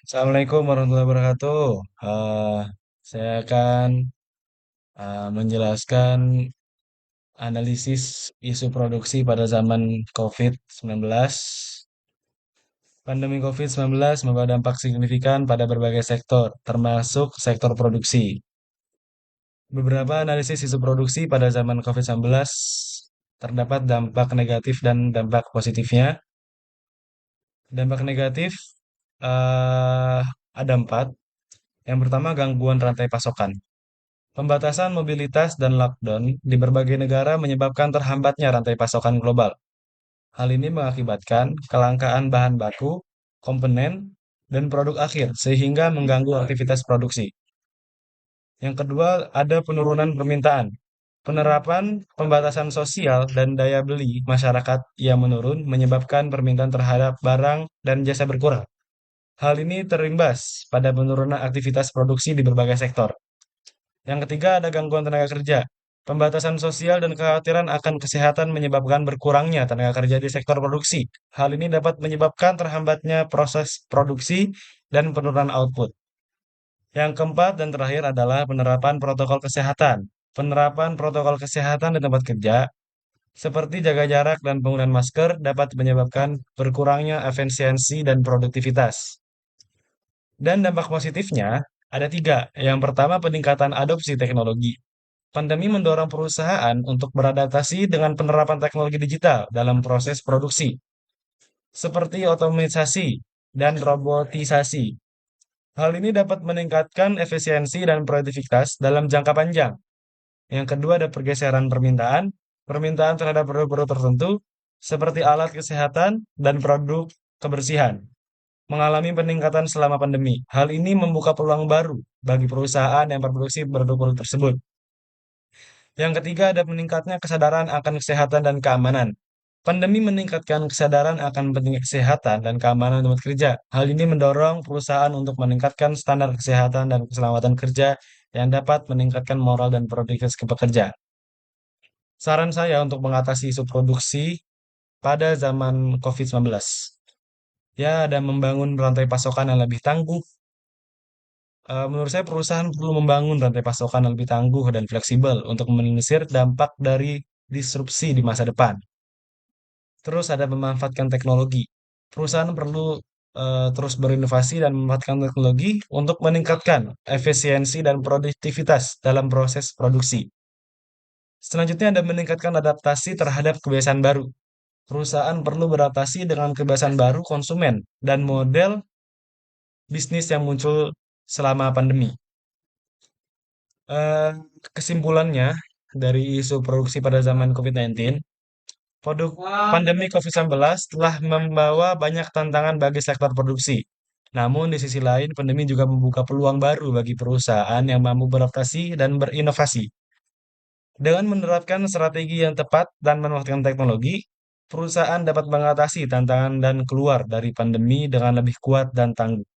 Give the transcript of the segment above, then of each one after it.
Assalamualaikum warahmatullahi wabarakatuh. Eh, saya akan menjelaskan analisis isu produksi pada zaman COVID-19. Pandemi COVID-19 membawa dampak signifikan pada berbagai sektor, termasuk sektor produksi. Beberapa analisis isu produksi pada zaman COVID-19 terdapat dampak negatif dan dampak positifnya. Dampak negatif eh, ada empat. Yang pertama, gangguan rantai pasokan. Pembatasan mobilitas dan lockdown di berbagai negara menyebabkan terhambatnya rantai pasokan global. Hal ini mengakibatkan kelangkaan bahan baku, komponen, dan produk akhir, sehingga mengganggu aktivitas produksi. Yang kedua, ada penurunan permintaan. Penerapan pembatasan sosial dan daya beli masyarakat yang menurun menyebabkan permintaan terhadap barang dan jasa berkurang. Hal ini terimbas pada penurunan aktivitas produksi di berbagai sektor. Yang ketiga, ada gangguan tenaga kerja. Pembatasan sosial dan kekhawatiran akan kesehatan menyebabkan berkurangnya tenaga kerja di sektor produksi. Hal ini dapat menyebabkan terhambatnya proses produksi dan penurunan output. Yang keempat dan terakhir adalah penerapan protokol kesehatan. Penerapan protokol kesehatan di tempat kerja, seperti jaga jarak dan penggunaan masker, dapat menyebabkan berkurangnya efisiensi dan produktivitas. Dan dampak positifnya ada tiga. Yang pertama, peningkatan adopsi teknologi. Pandemi mendorong perusahaan untuk beradaptasi dengan penerapan teknologi digital dalam proses produksi, seperti otomatisasi dan robotisasi. Hal ini dapat meningkatkan efisiensi dan produktivitas dalam jangka panjang. Yang kedua, ada pergeseran permintaan. Permintaan terhadap produk-produk tertentu, seperti alat kesehatan dan produk kebersihan, mengalami peningkatan selama pandemi. Hal ini membuka peluang baru bagi perusahaan yang memproduksi produk-produk tersebut. Yang ketiga, ada meningkatnya kesadaran akan kesehatan dan keamanan. Pandemi meningkatkan kesadaran akan pentingnya kesehatan dan keamanan tempat kerja. Hal ini mendorong perusahaan untuk meningkatkan standar kesehatan dan keselamatan kerja yang dapat meningkatkan moral dan produktivitas pekerja. Saran saya untuk mengatasi isu produksi pada zaman COVID-19. Ya, ada membangun rantai pasokan yang lebih tangguh. Menurut saya perusahaan perlu membangun rantai pasokan yang lebih tangguh dan fleksibel untuk meminimalisir dampak dari disrupsi di masa depan. Terus ada memanfaatkan teknologi. Perusahaan perlu terus berinovasi dan memanfaatkan teknologi untuk meningkatkan efisiensi dan produktivitas dalam proses produksi. Selanjutnya ada meningkatkan adaptasi terhadap kebiasaan baru. Perusahaan perlu beradaptasi dengan kebiasaan baru konsumen dan model bisnis yang muncul selama pandemi. Eh, Kesimpulannya dari isu produksi pada zaman COVID-19, pandemi COVID-19 telah membawa banyak tantangan bagi sektor produksi. Namun di sisi lain, pandemi juga membuka peluang baru bagi perusahaan yang mampu beradaptasi dan berinovasi. Dengan menerapkan strategi yang tepat dan memanfaatkan teknologi, perusahaan dapat mengatasi tantangan dan keluar dari pandemi dengan lebih kuat dan tangguh.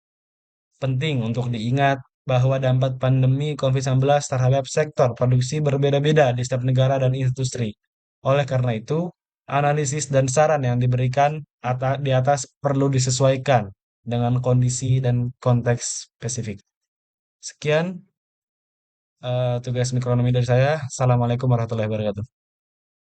Penting untuk diingat bahwa dampak pandemi COVID-19 terhadap sektor produksi berbeda-beda di setiap negara dan industri. Oleh karena itu, analisis dan saran yang diberikan di atas perlu disesuaikan dengan kondisi dan konteks spesifik. Sekian tugas mikronomi dari saya. Assalamualaikum warahmatullahi wabarakatuh.